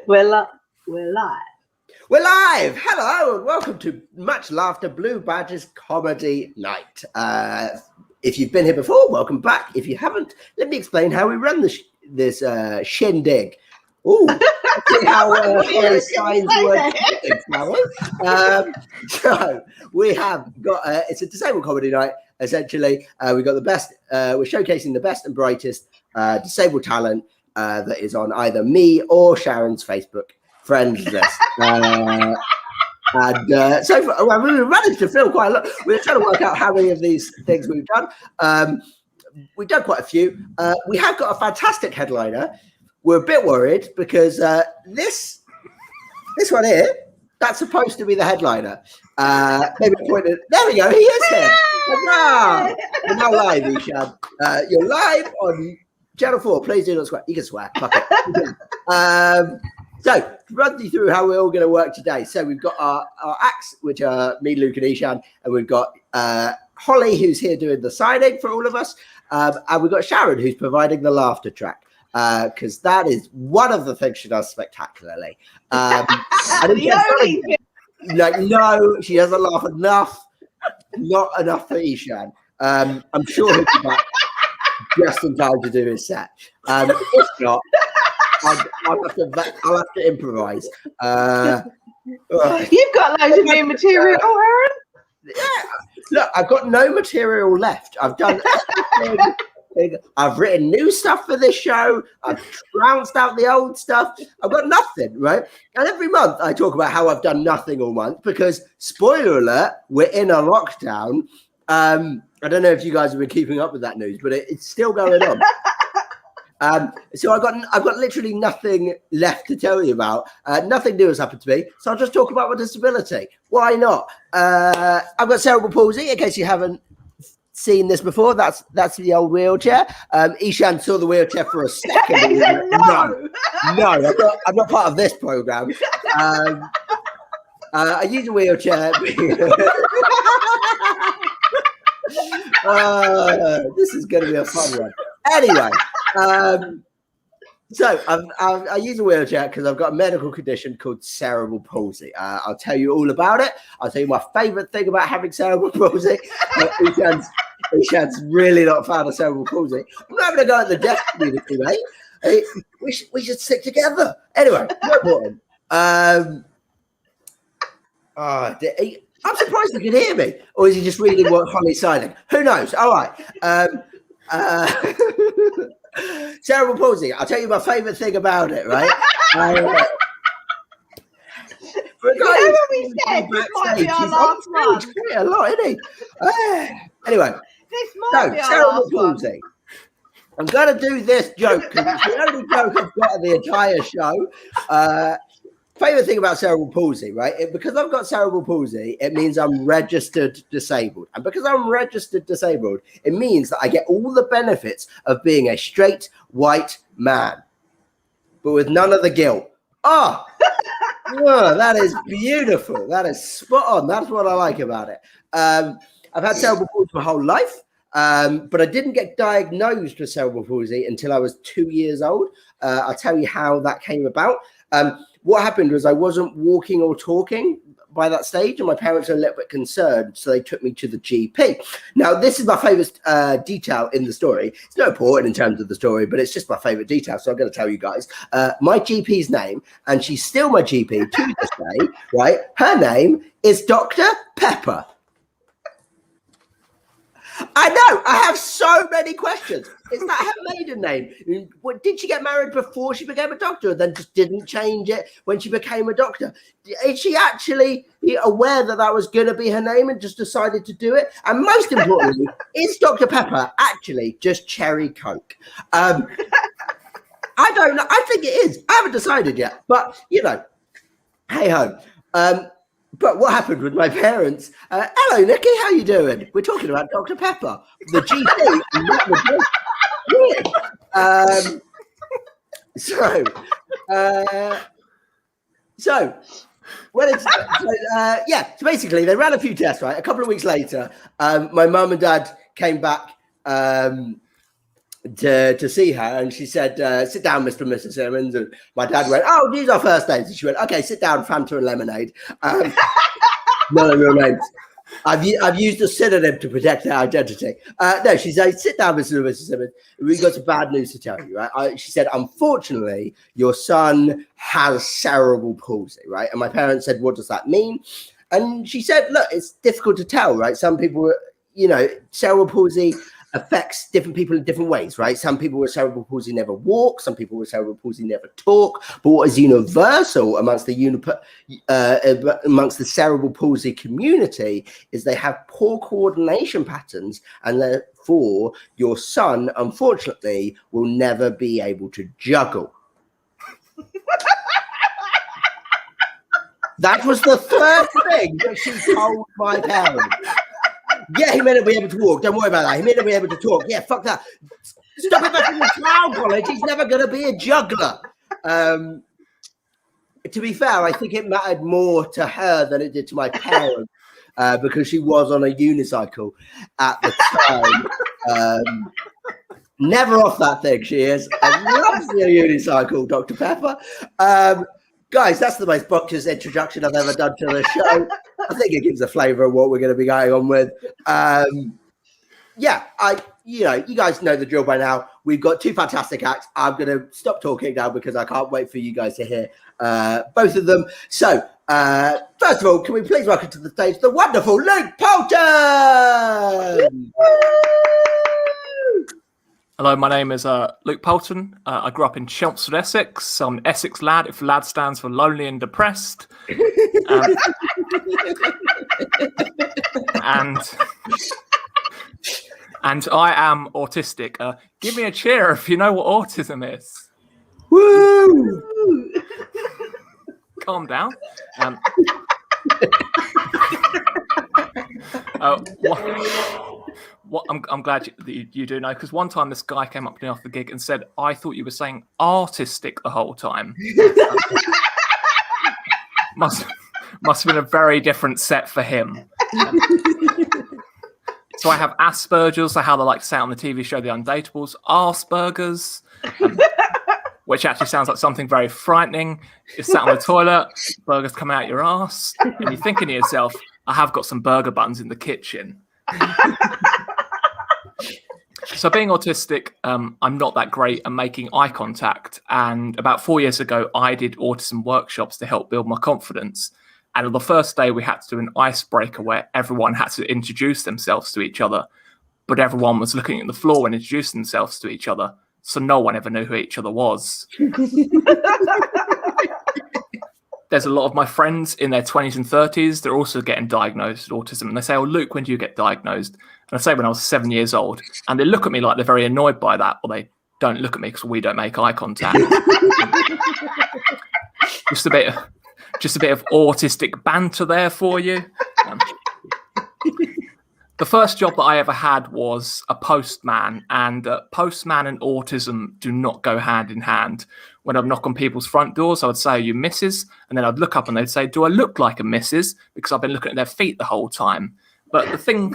We're live. We're live. Hello and welcome to Much Laughter Blue Badges Comedy Night. If you've been here before, welcome back. If you haven't, let me explain how we run this shindig. Ooh, see how signs work. So we have got it's a disabled comedy night. Essentially, we've got the best. We're showcasing the best and brightest disabled talent that is on either me or Sharon's Facebook friends list. And so far, well, we managed to film quite a lot. We were trying to work out how many of these things we've done. We've done quite a few. We have got a fantastic headliner. We're a bit worried because this one here, that's supposed to be the headliner. Maybe pointed. There we go. He is here. Wow. You're now live, Eshaan. You're live on Channel 4. Please do not swear. You can swear. Fuck it. So, to run you through how we're all going to work today. So, we've got our acts, which are me, Luke, and Eshaan, and we've got Holly, who's here doing the signing for all of us, and we've got Sharon, who's providing the laughter track, because that is one of the things she does spectacularly. And no, she doesn't laugh enough, not enough for Eshaan. I'm sure he'll be back just in time to do his set. If not, I'll have to improvise. You've got loads of new material, Aaron. Yeah. Look, I've got no material left. I've done everything. I've written new stuff for this show. I've trounced out the old stuff. I've got nothing, right? And every month I talk about how I've done nothing all month because, spoiler alert, we're in a lockdown. I don't know if you guys have been keeping up with that news, but it's still going on. So I've got literally nothing left to tell you about. Nothing new has happened to me, so I'll just talk about my disability. Why not? I've got cerebral palsy. In case you haven't seen this before, that's the old wheelchair. Eshaan saw the wheelchair for a second. No, I'm not part of this program. I use a wheelchair. This is going to be a fun one. Anyway. So I use a wheelchair because I've got a medical condition called cerebral palsy. I'll tell you all about it. I'll tell you my favourite thing about having cerebral palsy. Eshaan's really not a fan of cerebral palsy. I'm not having a go at the deaf community, mate. We should stick together. Anyway, no important. I'm surprised he can hear me, or is he just reading what Holly's signing? Who knows? All right. Cerebral palsy. I'll tell you my favourite thing about it, right? For a guy we said this might be our last one. Quite a lot, isn't he? Anyway, This might be our last palsy. I'm going to do this joke because it's the only joke I've got in the entire show. Favorite thing about cerebral palsy, right? Because I've got cerebral palsy, it means I'm registered disabled. And because I'm registered disabled, it means that I get all the benefits of being a straight white man, but with none of the guilt. Oh, that is beautiful. That is spot on. That's what I like about it. I've had cerebral palsy my whole life, but I didn't get diagnosed with cerebral palsy until I was 2 years old. I'll tell you how that came about. What happened was I wasn't walking or talking by that stage, and my parents were a little bit concerned, so they took me to the GP. Now, this is my favourite detail in the story. It's not important in terms of the story, but it's just my favourite detail, so I'm going to tell you guys. My GP's name, and she's still my GP to this day, right? Her name is Dr. Pepper. I know. I have so many questions. Is that her maiden name? Did she get married before she became a doctor and then just didn't change it when she became a doctor? Is she actually aware that that was going to be her name and just decided to do it? And most importantly, is Dr. Pepper actually just cherry Coke? I don't know. I think it is. I haven't decided yet. But, hey ho. But what happened with my parents? Hello, Nikki. How you doing? We're talking about Dr. Pepper, the GP, not the drug. So basically they ran a few tests, right? A couple of weeks later, my mum and dad came back to see her, and she said, "Sit down, Mr. and Mrs. Simmonds." And my dad went, "Oh, these are first names." And she went, "Okay, sit down, Fanta and lemonade." None of your names. I've used a synonym to protect their identity. No, she said, "Sit down, Mr. and Mrs. Simmonds. We've got some bad news to tell you, right?" She said, "Unfortunately, your son has cerebral palsy, right?" And my parents said, "What does that mean?" And she said, "Look, it's difficult to tell, right? Some people, cerebral palsy affects different people in different ways, right? Some people with cerebral palsy never walk. Some people with cerebral palsy never talk. But what is universal amongst the cerebral palsy community is they have poor coordination patterns, and therefore your son, unfortunately, will never be able to juggle." That was the third thing that she told my parents. Yeah, he may not be able to walk. Don't worry about that. He may not be able to talk. Yeah, fuck that. Stop it back in the clown college. He's never going to be a juggler. To be fair, I think it mattered more to her than it did to my parents because she was on a unicycle at the time. Never off that thing, she is. I love the unicycle, Dr. Pepper. Guys, that's the most bonkers introduction I've ever done to the show. I think it gives a flavour of what we're going to be going on with. You guys know the drill by now. We've got two fantastic acts. I'm going to stop talking now because I can't wait for you guys to hear both of them. So, first of all, can we please welcome to the stage the wonderful Luke Poulton? Hello, my name is Luke Poulton. I grew up in Chelmsford, Essex. I'm an Essex lad, if lad stands for lonely and depressed. And I am autistic. Give me a cheer if you know what autism is. Woo! Calm down. I'm glad that you do know, because one time this guy came up to me off the gig and said, "I thought you were saying artistic the whole time." Must have been a very different set for him. So I have Asperger's, so how they like to say it on the TV show The Undateables, Arsburgers, which actually sounds like something very frightening. You're sat on the toilet, burgers coming out your arse, and you're thinking to yourself, "I have got some burger buns in the kitchen." So being autistic, I'm not that great at making eye contact. And about 4 years ago, I did autism workshops to help build my confidence. And on the first day, we had to do an icebreaker where everyone had to introduce themselves to each other. But everyone was looking at the floor and introducing themselves to each other. So no one ever knew who each other was. There's a lot of my friends in their 20s and 30s. They're also getting diagnosed with autism. And they say, "Oh, Luke, when do you get diagnosed?" And I say, "When I was 7 years old." And they look at me like they're very annoyed by that. Or they don't look at me because we don't make eye contact. Just a bit of autistic banter there for you. The first job that I ever had was a postman, and postman and autism do not go hand in hand. When I'd knock on people's front doors, I would say, "Are you Mrs.?" And then I'd look up and they'd say, "Do I look like a Mrs.?" Because I've been looking at their feet the whole time. But the thing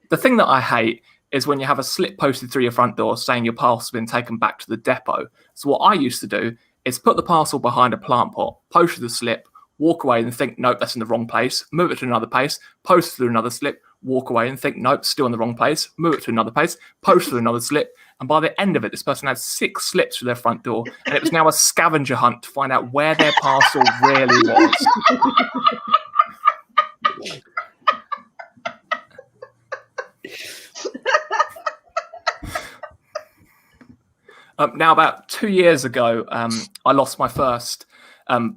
that I hate is when you have a slip posted through your front door saying your parcel's been taken back to the depot. So what I used to do is put the parcel behind a plant pot, post the slip, walk away and think, "Nope, that's in the wrong place," move it to another place, post through another slip, walk away and think, "Nope, still in the wrong place," move it to another place, post through another slip. And by the end of it, this person had 6 slips through their front door. And it was now a scavenger hunt to find out where their parcel really was. Now, about 2 years ago, I lost my first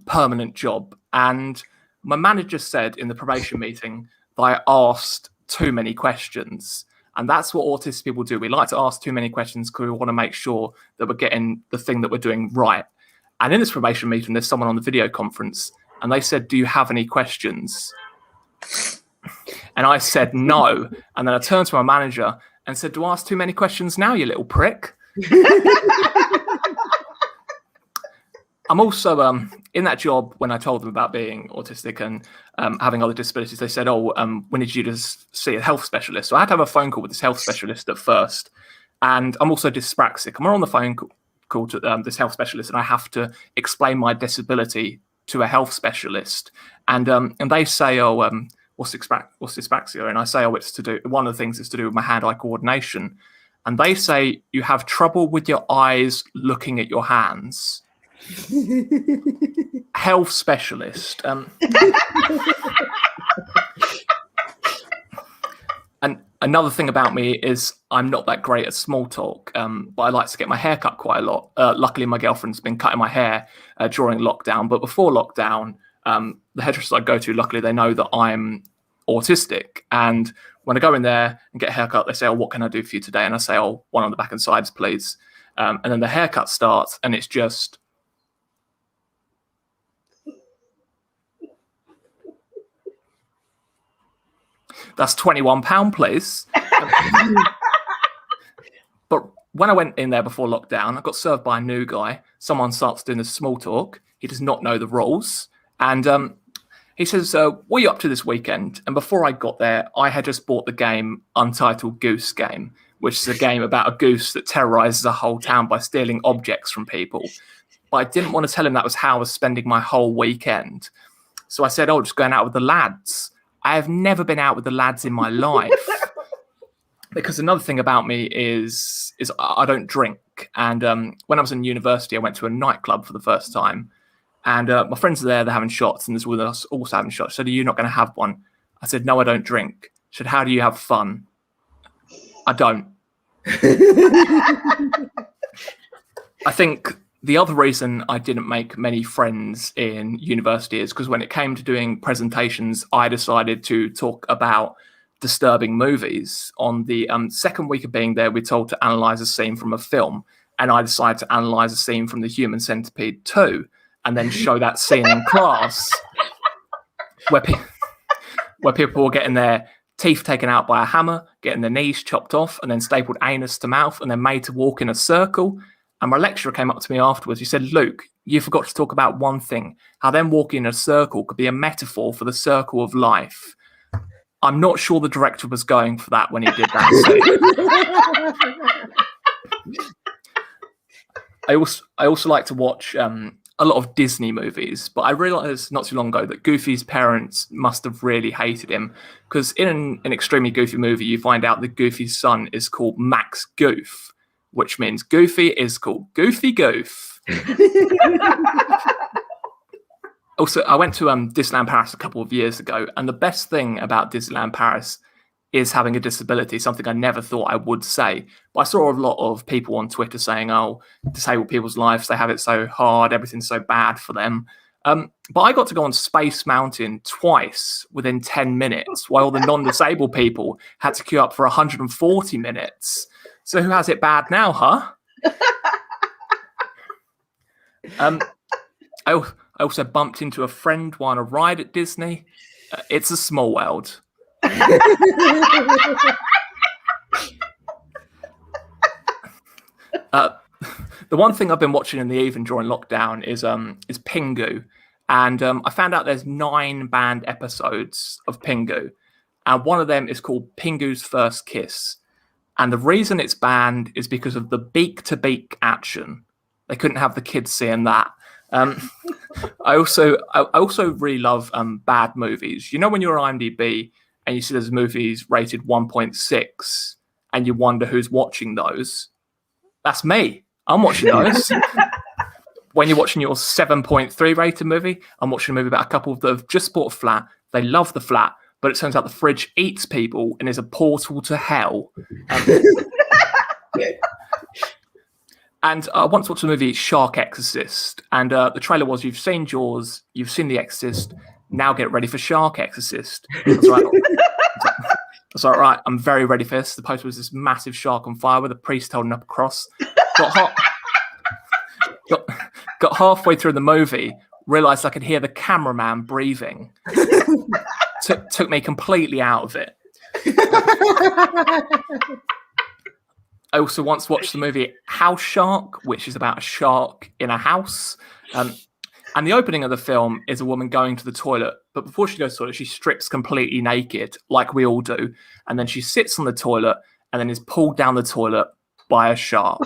permanent job. And my manager said in the probation meeting that I asked too many questions. And that's what autistic people do. We like to ask too many questions because we want to make sure that we're getting the thing that we're doing right. And in this probation meeting, there's someone on the video conference and they said, "Do you have any questions?" And I said, "No." And then I turned to my manager and said, "Do I ask too many questions now, you little prick?" I'm also in that job. When I told them about being autistic and having other disabilities, they said, "Oh, we need you to see a health specialist." So I had to have a phone call with this health specialist at first, And I'm also dyspraxic. I'm on the phone call to this health specialist, and I have to explain my disability to a health specialist. And they say, oh, what's dyspraxia? And I say, oh, it's to do, one of the things is to do with my hand-eye coordination. And they say, you have trouble with your eyes looking at your hands. Health specialist. And another thing about me is I'm not that great at small talk, but I like to get my hair cut quite a lot. Luckily, my girlfriend's been cutting my hair during lockdown. But before lockdown, the hairdressers I go to, luckily, they know that I'm autistic. And when I go in there and get a haircut, they say, oh, what can I do for you today? And I say, oh, one on the back and sides, please. And then the haircut starts, and it's just... That's £21, please. But when I went in there before lockdown, I got served by a new guy. Someone starts doing the small talk. He does not know the rules. And he says, what are you up to this weekend? And before I got there, I had just bought the game Untitled Goose Game, which is a game about a goose that terrorizes a whole town by stealing objects from people. But I didn't want to tell him that was how I was spending my whole weekend. So I said, oh, just going out with the lads. I have never been out with the lads in my life. Because another thing about me is I don't drink. And when I was in university, I went to a nightclub for the first time. And my friends are there, they're having shots, and there's with us also having shots. Said, are you not going to have one? I said, no, I don't drink. She said, how do you have fun? I don't. I think the other reason I didn't make many friends in university is because when it came to doing presentations, I decided to talk about disturbing movies. On the second week of being there, we're told to analyse a scene from a film, and I decided to analyse a scene from The Human Centipede 2 and then show that scene in class where people were getting their teeth taken out by a hammer, getting their knees chopped off, and then stapled anus to mouth, and then made to walk in a circle. And my lecturer came up to me afterwards. He said, Luke, you forgot to talk about one thing, how them walking in a circle could be a metaphor for the circle of life. I'm not sure the director was going for that when he did that scene. I also like to watch a lot of Disney movies, but I realised not too long ago that Goofy's parents must have really hated him, because in an extremely goofy movie, you find out that Goofy's son is called Max Goof, which means Goofy is called Goofy Goof. Also, I went to Disneyland Paris a couple of years ago, and the best thing about Disneyland Paris is having a disability, something I never thought I would say. But I saw a lot of people on Twitter saying, oh, disabled people's lives, they have it so hard, everything's so bad for them. But I got to go on Space Mountain twice within 10 minutes, while the non-disabled people had to queue up for 140 minutes. So who has it bad now, huh? I also bumped into a friend while on a ride at Disney. It's a small world. The one thing I've been watching in the evening during lockdown is Pingu, and I found out there's 9 banned episodes of Pingu, and one of them is called Pingu's First Kiss, and the reason it's banned is because of the beak-to-beak action. They couldn't have the kids seeing that. I also really love bad movies. You know, when you're on IMDb and you see there's movies rated 1.6 and you wonder who's watching those, that's me. I'm watching those. When you're watching your 7.3 rated movie, I'm watching a movie about a couple that have just bought a flat. They love the flat, but it turns out the fridge eats people and is a portal to hell. And I once watched the movie Shark Exorcist, and the trailer was, you've seen Jaws, you've seen The Exorcist, now get ready for Shark Exorcist. That's right. That's all right. I'm very ready for this. The poster was this massive shark on fire with a priest holding up a cross. Got halfway through the movie, realised I could hear the cameraman breathing. Took me completely out of it. I also once watched the movie House Shark, which is about a shark in a house. And the opening of the film is a woman going to the toilet. But before she goes to the toilet, she strips completely naked, like we all do. And then she sits on the toilet and then is pulled down the toilet by a shark.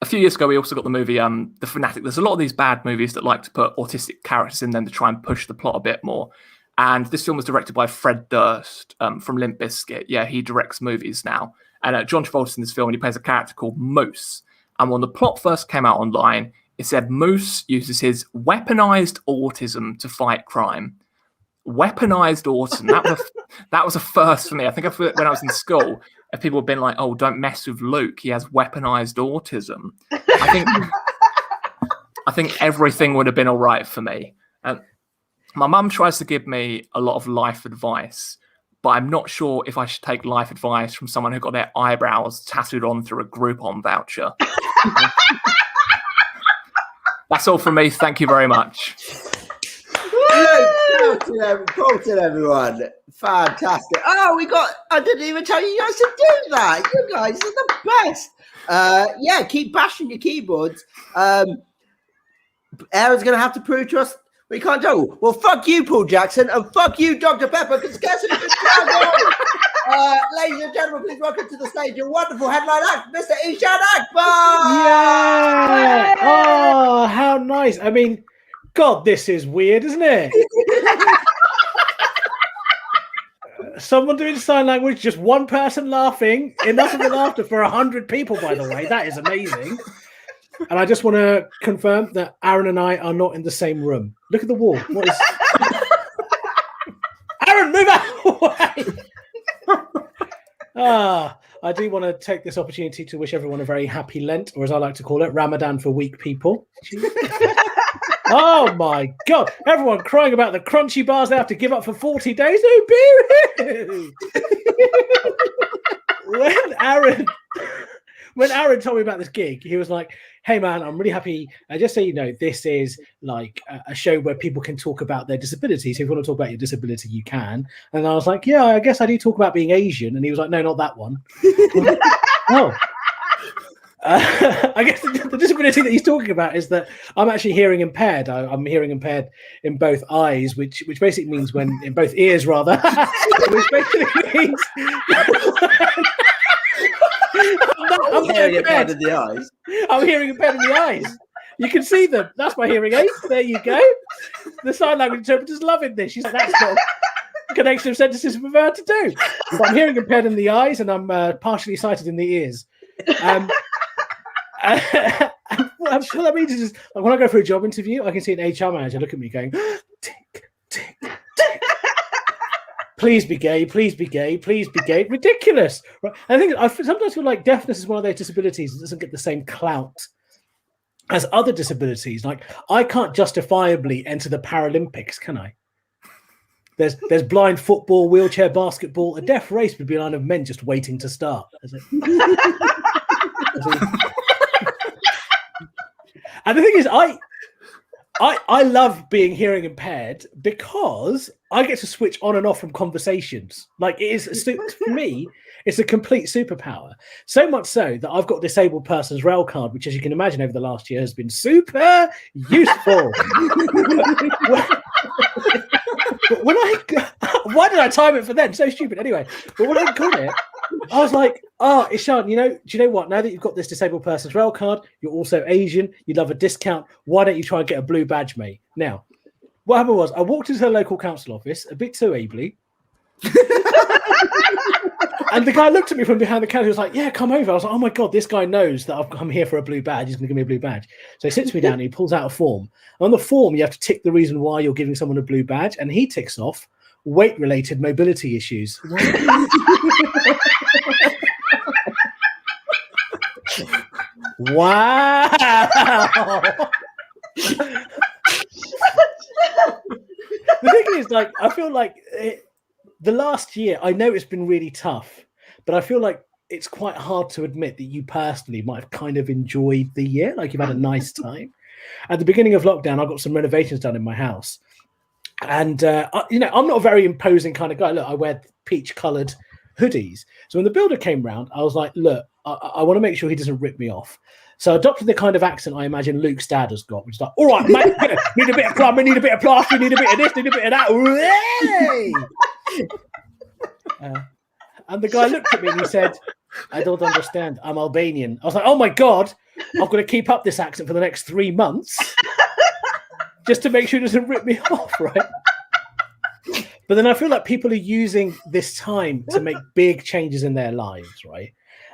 A few years ago, we also got the movie The Fanatic. There's a lot of these bad movies that like to put autistic characters in them to try and push the plot a bit more. And this film was directed by Fred Durst from Limp Bizkit. Yeah, he directs movies now. And John Travolta's in this film, and he plays a character called Moose. And when the plot first came out online, it said Moose uses his weaponized autism to fight crime. Weaponized autism. That was a first for me. I think when I was in school, if people had been like, "Oh, don't mess with Luke. He has weaponized autism." I think everything would have been all right for me. My mum tries to give me a lot of life advice, but I'm not sure if I should take life advice from someone who got their eyebrows tattooed on through a Groupon voucher. That's all from me. Thank you very much. Poulton, everyone. Fantastic. Oh, I didn't even tell you guys to do that. You guys are the best. Yeah, keep bashing your keyboards. Aaron's going to have to prove to us we can't juggle. Well, fuck you, Paul Jackson, and fuck you, Dr. Pepper, because guess who's just ladies and gentlemen, please welcome to the stage your wonderful headline act, Mr. Eshaan Akbar! Yeah! Oh, how nice. I mean, God, this is weird, isn't it? Someone doing sign language, just one person laughing, enough of the laughter for 100 people, by the way. That is amazing. And I just want to confirm that Aaron and I are not in the same room. Look at the wall. What is... Aaron, move out of I do want to take this opportunity to wish everyone a very happy Lent, or as I like to call it, Ramadan for weak people. Oh my God! Everyone crying about the crunchy bars they have to give up for 40 days. No beer. When Aaron told me about this gig, he was like, "Hey man, I'm really happy. Just so you know, this is like a show where people can talk about their disabilities. So if you want to talk about your disability, you can." And I was like, "Yeah, I guess I do talk about being Asian." And he was like, "No, not that one." Like, oh. I guess the disability that he's talking about is that I'm actually hearing impaired. I'm hearing impaired in both eyes, which basically means when in both ears rather, which basically means I'm hearing impaired in the eyes. I'm hearing impaired in the eyes. You can see them. That's my hearing aid. There you go. The sign language interpreter's loving this. She's like, that's not a connection of sentences we've had to do. But I'm hearing impaired in the eyes, and I'm partially sighted in the ears. What that means is just, like, when I go for a job interview, I can see an HR manager look at me going, tick, tick, tick. Please be gay, please be gay, please be gay. Ridiculous. Right? And I sometimes feel like deafness is one of those disabilities that doesn't get the same clout as other disabilities. Like, I can't justifiably enter the Paralympics, can I? There's blind football, wheelchair basketball. A deaf race would be a line of men just waiting to start. And the thing is, I love being hearing impaired because I get to switch on and off from conversations. Like, it is, for me, it's a complete superpower. So much so that I've got a disabled person's rail card, which, as you can imagine, over the last year has been super useful. But why did I time it for them? So stupid. Anyway, but when I got it, I was like, "Oh, Eshaan, do you know what? Now that you've got this disabled person's rail card, you're also Asian. You'd love a discount. Why don't you try and get a blue badge, mate?" Now, what happened was I walked into the local council office a bit too ably. And the guy looked at me from behind the counter. He was like, "Yeah, come over." I was like, "Oh my God, this guy knows that I'm here for a blue badge. He's going to give me a blue badge." So he sits me down and he pulls out a form. On the form, you have to tick the reason why you're giving someone a blue badge. And he ticks off weight-related mobility issues. Wow. The thing is, like, I feel like the last year, I know it's been really tough, but I feel like it's quite hard to admit that you personally might have kind of enjoyed the year, like you've had a nice time. At the beginning of lockdown, I got some renovations done in my house. And, I'm not a very imposing kind of guy. Look, I wear peach-coloured hoodies. So when the builder came round, I was like, look, I want to make sure he doesn't rip me off. So I adopted the kind of accent I imagine Luke's dad has got, which is like, all right, mate, need a bit of plumbing, need a bit of plastering, need a bit of this, need a bit of that. And the guy looked at me and he said, I don't understand. I'm Albanian. I was like, oh my God, I've got to keep up this accent for the next 3 months just to make sure it doesn't rip me off, right? But then I feel like people are using this time to make big changes in their lives, right?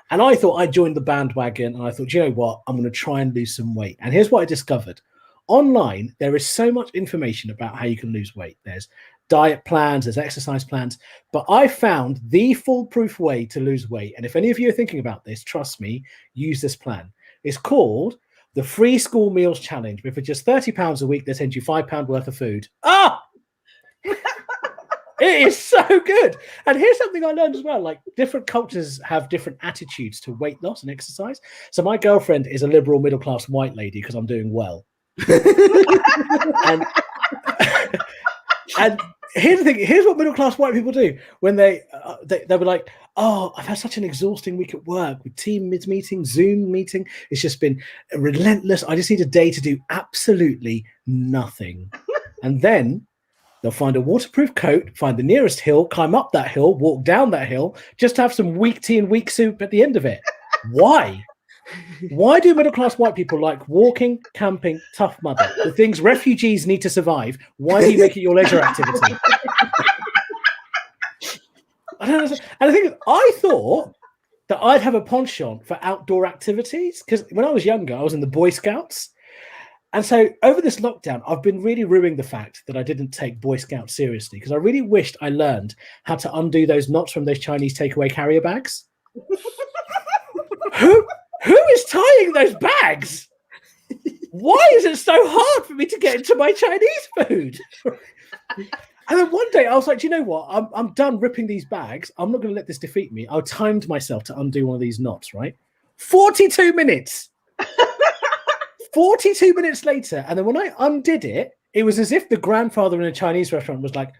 And I thought I joined the bandwagon and I thought, you know what? I'm going to try and lose some weight. And here's what I discovered. Online, there is so much information about how you can lose weight. There's diet plans, there's exercise plans, but I found the foolproof way to lose weight. And if any of you are thinking about this, trust me, use this plan. It's called the Free School Meals Challenge. But for just £30 a week, they send you £5 worth of food. Ah! It is so good. And here's something I learned as well. Like, different cultures have different attitudes to weight loss and exercise. So my girlfriend is a liberal middle-class white lady because I'm doing well. and here's the thing. Here's what middle-class white people do when they were like, oh, I've had such an exhausting week at work with team meeting, Zoom meeting. It's just been relentless. I just need a day to do absolutely nothing. And then they'll find a waterproof coat, find the nearest hill, climb up that hill, walk down that hill, just to have some weak tea and weak soup at the end of it. Why? Why do middle-class white people like walking, camping, Tough Mudder, the things refugees need to survive? Why do you make it your leisure activity? I don't know. And the thing is, I thought that I'd have a penchant for outdoor activities because when I was younger, I was in the Boy Scouts. And so over this lockdown, I've been really ruining the fact that I didn't take Boy Scouts seriously because I really wished I learned how to undo those knots from those Chinese takeaway carrier bags. Who is tying those bags? Why is it so hard for me to get into my Chinese food? And then one day I was like, do you know what? I'm done ripping these bags. I'm not going to let this defeat me. I timed myself to undo one of these knots, right? 42 minutes. 42 minutes later, and then when I undid it, it was as if the grandfather in a Chinese restaurant was like,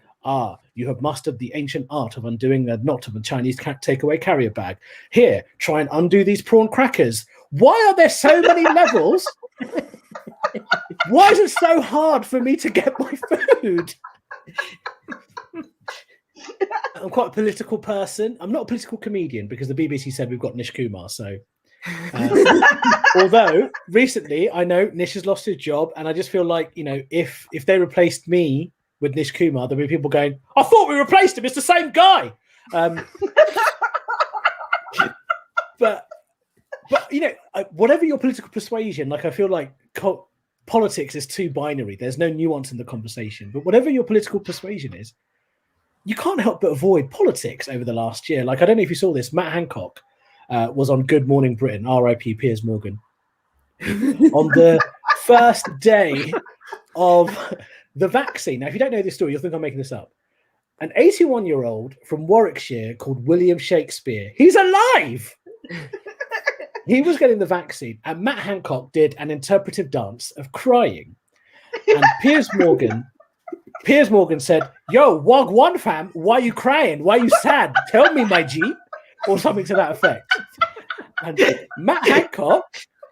you have mastered the ancient art of undoing a knot of a Chinese takeaway carrier bag. Here, try and undo these prawn crackers. Why are there so many levels? Why is it so hard for me to get my food? I'm quite a political person. I'm not a political comedian because the BBC said we've got Nish Kumar, so... although recently I know Nish has lost his job and I just feel like, you know, if they replaced me with Nish Kumar, there'll be people going, I thought we replaced him, it's the same guy. But you know, whatever your political persuasion, like I feel like politics is too binary. There's no nuance in the conversation. But whatever your political persuasion is, you can't help but avoid politics over the last year. Like, I don't know if you saw this, Matt Hancock was on Good Morning Britain, R.I.P. Piers Morgan, on the first day of the vaccine. Now, if you don't know this story, you'll think I'm making this up. An 81-year-old from Warwickshire called William Shakespeare, he's alive! He was getting the vaccine, and Matt Hancock did an interpretive dance of crying. And Piers Morgan said, yo, Wagwan fam, why you crying? Why you sad? Tell me, my G. Or something to that effect. And Matt Hancock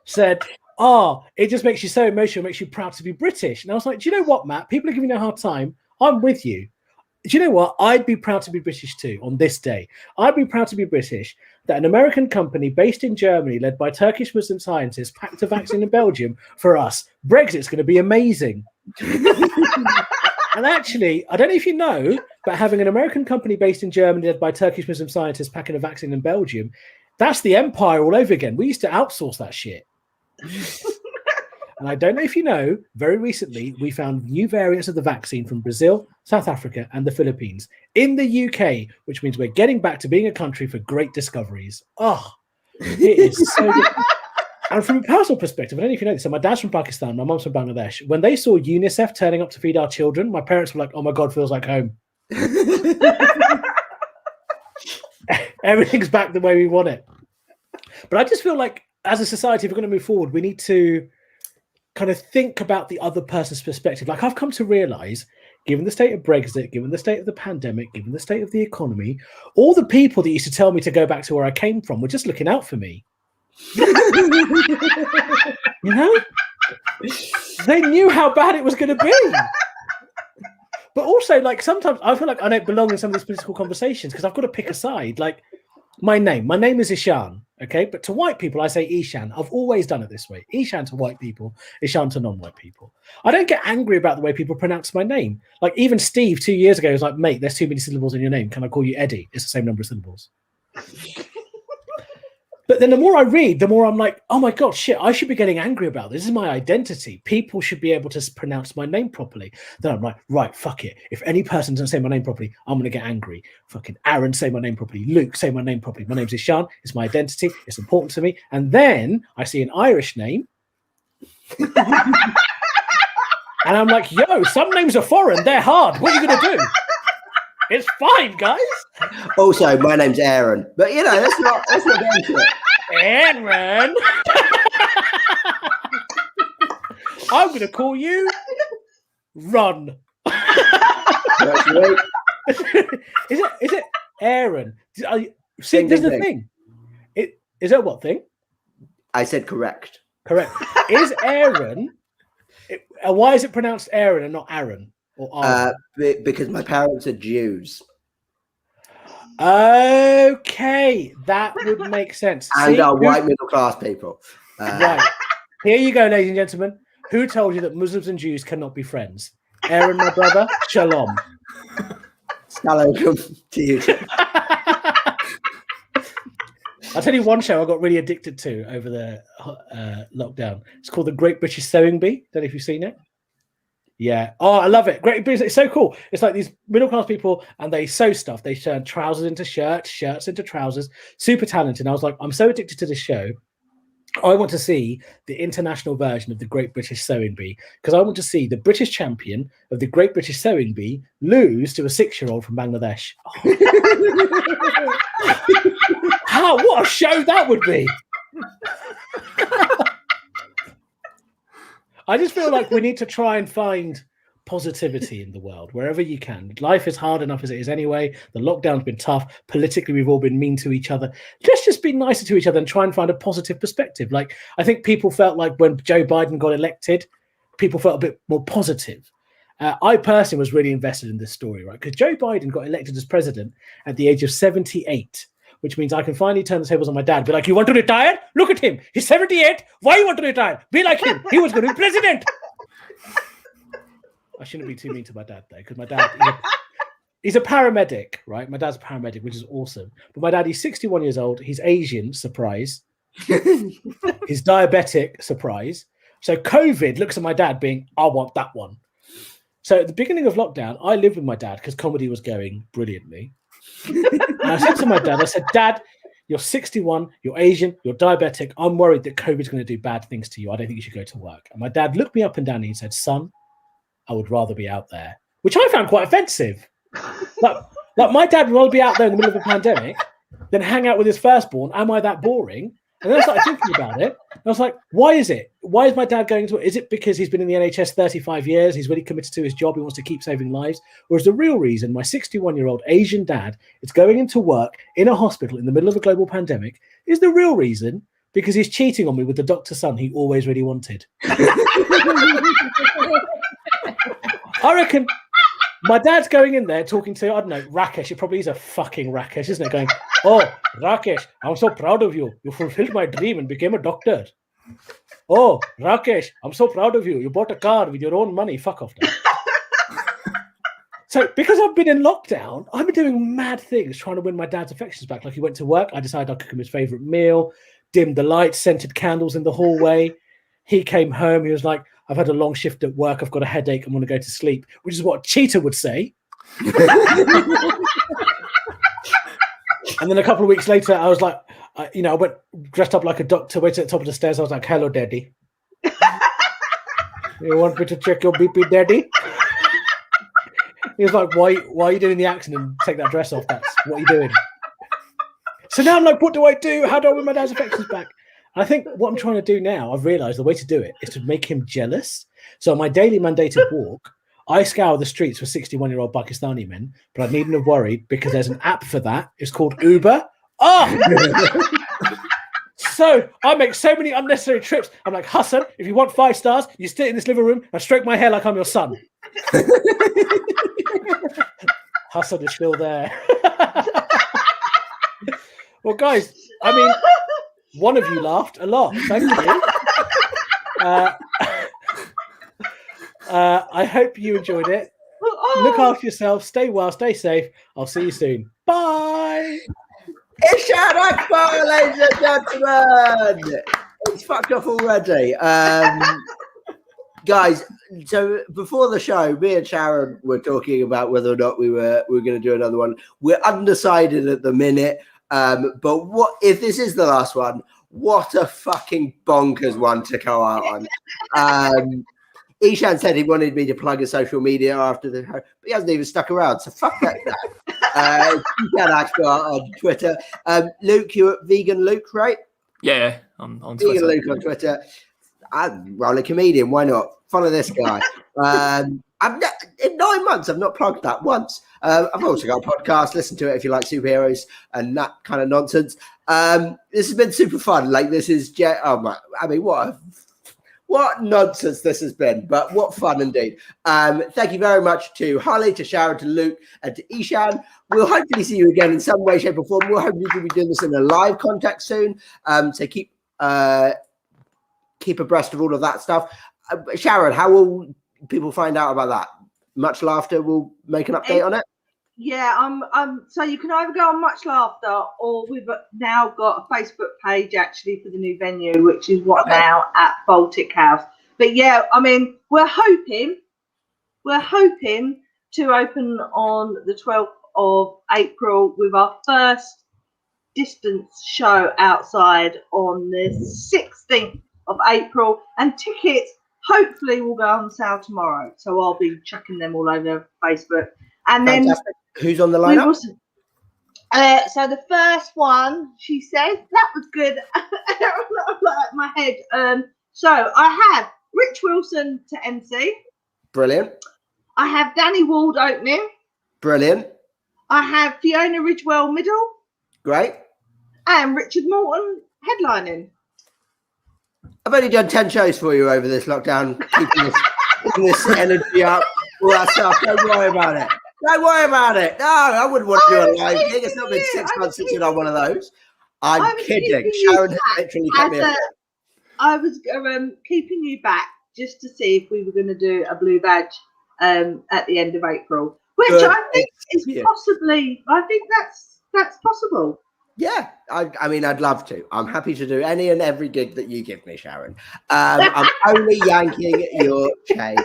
said, it just makes you so emotional, makes you proud to be British. And I was like, do you know what, Matt? People are giving you a hard time. I'm with you. Do you know what? I'd be proud to be British too on this day. I'd be proud to be British that an American company based in Germany, led by Turkish Muslim scientists, packed a vaccine in Belgium for us. Brexit's going to be amazing. And actually, I don't know if you know, but having an American company based in Germany led by Turkish Muslim scientists packing a vaccine in Belgium, that's the empire all over again. We used to outsource that shit. And I don't know if you know, very recently, we found new variants of the vaccine from Brazil, South Africa, and the Philippines in the UK, which means we're getting back to being a country for great discoveries. Oh, it is so good. And from a personal perspective, I don't know if you know this, so my dad's from Pakistan, my mom's from Bangladesh. When they saw UNICEF turning up to feed our children, my parents were like, oh my God, feels like home. Everything's back the way we want it. But I just feel like as a society, if we're going to move forward, we need to kind of think about the other person's perspective. Like, I've come to realize, given the state of Brexit, given the state of the pandemic, given the state of the economy, all the people that used to tell me to go back to where I came from were just looking out for me. You know, they knew how bad it was going to be. But also, like, sometimes I feel like I don't belong in some of these political conversations because I've got to pick a side. Like, My name is Eshaan, okay? But to white people, I say Eshaan. I've always done it this way. Eshaan to white people, Eshaan to non-white people. I don't get angry about the way people pronounce my name. Like even Steve 2 years ago was like, mate, there's too many syllables in your name. Can I call you Eddie? It's the same number of syllables. But then the more I read, the more I'm like, oh my God, shit, I should be getting angry about this. This is my identity. People should be able to pronounce my name properly. Then I'm like, right, fuck it. If any person doesn't say my name properly, I'm going to get angry. Fucking Aaron, say my name properly. Luke, say my name properly. My name's Eshaan. It's my identity. It's important to me. And then I see an Irish name. And I'm like, yo, some names are foreign. They're hard. What are you going to do? It's fine, guys. Also, my name's Aaron, but you know, that's not get into it. Aaron. I'm going to call you Ron. That's right. Is it Aaron? See, there's the thing. Is that what thing? I said correct. Correct. Is Aaron? Why is it pronounced Aaron and not Aaron? Because my parents are Jews. Okay, that would make sense. And are white middle class people. Right. Here you go, ladies and gentlemen. Who told you that Muslims and Jews cannot be friends? Aaron, my brother. Shalom. Shalom to you. I'll tell you one show I got really addicted to over the lockdown. It's called The Great British Sewing Bee. Don't know if you've seen it. Yeah. Oh, I love it. Great business. It's so cool. It's like these middle-class people and they sew stuff. They turn trousers into shirts, shirts into trousers. Super talented. And I was like, I'm so addicted to this show. I want to see the international version of the Great British Sewing Bee because I want to see the British champion of the Great British Sewing Bee lose to a 6-year-old from Bangladesh. What a show that would be. I just feel like we need to try and find positivity in the world wherever you can. Life is hard enough as it is anyway. The lockdown's been tough. Politically, we've all been mean to each other. Let's just be nicer to each other and try and find a positive perspective. Like, I think people felt like when Joe Biden got elected, people felt a bit more positive. I personally was really invested in this story, right? Because Joe Biden got elected as president at the age of 78, which means I can finally turn the tables on my dad. Be like, you want to retire? Look at him. He's 78. Why you want to retire? Be like him. He was going to be president. I shouldn't be too mean to my dad, though, because my dad, he's a paramedic, right? My dad's a paramedic, which is awesome. But my dad, he's 61 years old. He's Asian, surprise. He's diabetic, surprise. So COVID looks at my dad being, I want that one. So at the beginning of lockdown, I lived with my dad because comedy was going brilliantly. And I said to my dad, I said, Dad, you're 61, you're Asian, you're diabetic. I'm worried that COVID's going to do bad things to you. I don't think you should go to work. And my dad looked me up and down and he said, son, I would rather be out there, which I found quite offensive. Like my dad would rather be out there in the middle of a pandemic than hang out with his firstborn. Am I that boring? And then I started thinking about it. I was like, why is it? Why is my dad going to it? Is it because he's been in the NHS 35 years? He's really committed to his job. He wants to keep saving lives. Or is the real reason my 61-year-old Asian dad is going into work in a hospital in the middle of a global pandemic is the real reason because he's cheating on me with the doctor's son he always really wanted? I reckon my dad's going in there talking to, I don't know, Rakesh. It probably is a fucking Rakesh, isn't it? Going, oh, Rakesh, I'm so proud of you. You fulfilled my dream and became a doctor. Oh, Rakesh, I'm so proud of you. You bought a car with your own money. Fuck off now. So because I've been in lockdown, I've been doing mad things trying to win my dad's affections back. Like he went to work. I decided I'd cook him his favorite meal, dimmed the lights, scented candles in the hallway. He came home. He was like, I've had a long shift at work. I've got a headache. I'm going to go to sleep, which is what a cheater would say. And then a couple of weeks later, I was like, I went dressed up like a doctor, waited at the top of the stairs. I was like, hello, daddy. You want me to check your BP, daddy? He was like, why are you doing the accent and take that dress off? That's what are you doing? So now I'm like, what do I do? How do I win my dad's affections back? I think what I'm trying to do now, I've realized the way to do it is to make him jealous. So on my daily mandated walk, I scour the streets for 61-year-old Pakistani men, but I needn't have worried because there's an app for that. It's called Uber. Oh! So I make so many unnecessary trips. I'm like, Hassan, if you want 5 stars, you sit in this living room and stroke my hair like I'm your son. Hassan is still there. Well, guys, I mean, one of you laughed a lot. Thank you. I hope you enjoyed it. Look after yourself. Stay well. Stay safe. I'll see you soon. Bye. Eshaan Akbar, ladies and gentlemen. It's fucked off already. Guys, so before the show, me and Sharon were talking about whether or not we were going to do another one. We're undecided at the minute. But what if this is the last one? What a fucking bonkers one to go out on. Eshaan said he wanted me to plug his social media after the show, but he hasn't even stuck around. So fuck that. Eshaan Akbar on Twitter. Luke, you're at Vegan Luke, right? Yeah, on Twitter. Vegan Luke on Twitter. I'm a comedian. Why not? Follow this guy. In 9 months, I've not plugged that once. I've also got a podcast. Listen to it if you like superheroes and that kind of nonsense. This has been super fun. Like this is, what nonsense this has been, but what fun indeed. Thank you very much to Holly, to Sharon, to Luke, and to Eshaan. We'll hopefully see you again in some way, shape, or form. We'll hopefully be doing this in a live context soon. So keep abreast of all of that stuff. Sharon, how will people find out about that? Much Laughter will make an update on it. Yeah, so you can either go on Much Laughter, or we've now got a Facebook page actually for the new venue, which is now at Baltic House. But yeah, I mean, we're hoping to open on the 12th of April with our first distance show outside on the 16th of April, and tickets hopefully will go on sale tomorrow. So I'll be chucking them all over Facebook. And Fantastic. Then who's on the lineup? So the first one, she said, that was good. My head. So I have Rich Wilson to MC. Brilliant. I have Danny Ward opening. Brilliant. I have Fiona Ridgewell middle. Great. And Richard Morton headlining. I've only done 10 shows for you over this lockdown, keeping this energy up, all that stuff. Don't worry about it. Don't worry about it. No, I wouldn't want to do a live gig. It's not been 6 months since you've done one of those. I'm kidding. Sharon literally kept me. I was keeping you back just to see if we were going to do a blue badge at the end of April, which I think is possibly. I think that's possible. Yeah, I mean, I'd love to. I'm happy to do any and every gig that you give me, Sharon. I'm only yanking your chain.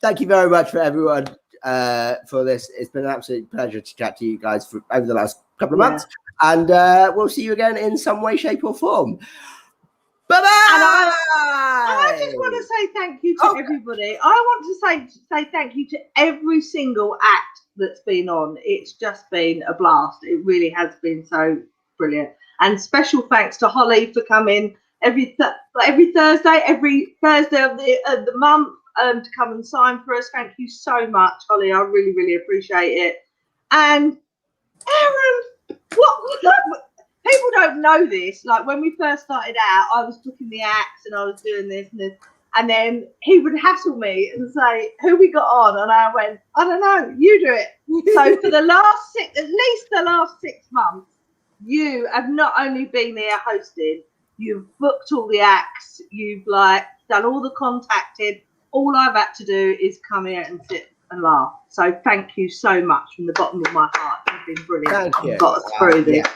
Thank you very much for everyone for this. It's been an absolute pleasure to chat to you guys for over the last couple of months. And we'll see you again in some way, shape or form. Bye-bye! I just want to say thank you to everybody. I want to say thank you to every single act that's been on. It's just been a blast. It really has been so brilliant. And special thanks to Holly for coming every Thursday, every Thursday of the month to come and sign for us. Thank you so much, Holly. I really, really appreciate it. And Aaron, what people don't know this. Like when we first started out, I was booking the acts and I was doing this and this. And then he would hassle me and say, who we got on? And I went, I don't know, you do it. So for at least the last 6 months, you have not only been here hosting, you've booked all the acts, you've done all the contacting. All I've had to do is come here and sit and laugh. So thank you so much from the bottom of my heart. You've been brilliant. Thank you. You've got us through this. Yeah.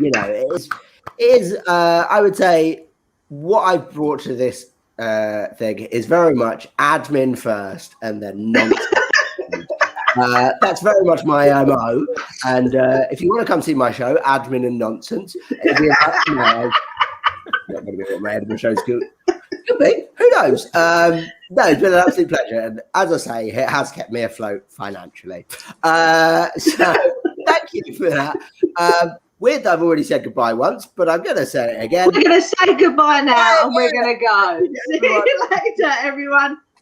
You know, it is I would say what I've brought to this thing is very much admin first and then nonsense. That's very much my MO. And if you want to come see my show, Admin and Nonsense, it'll be about, not going to be what my editing show's called. Could be. Who knows? No, it's been an absolute pleasure. And as I say, it has kept me afloat financially. So thank you for that. I've already said goodbye once, but I'm going to say it again. We're going to say goodbye now and we're going to go. See you later, everyone.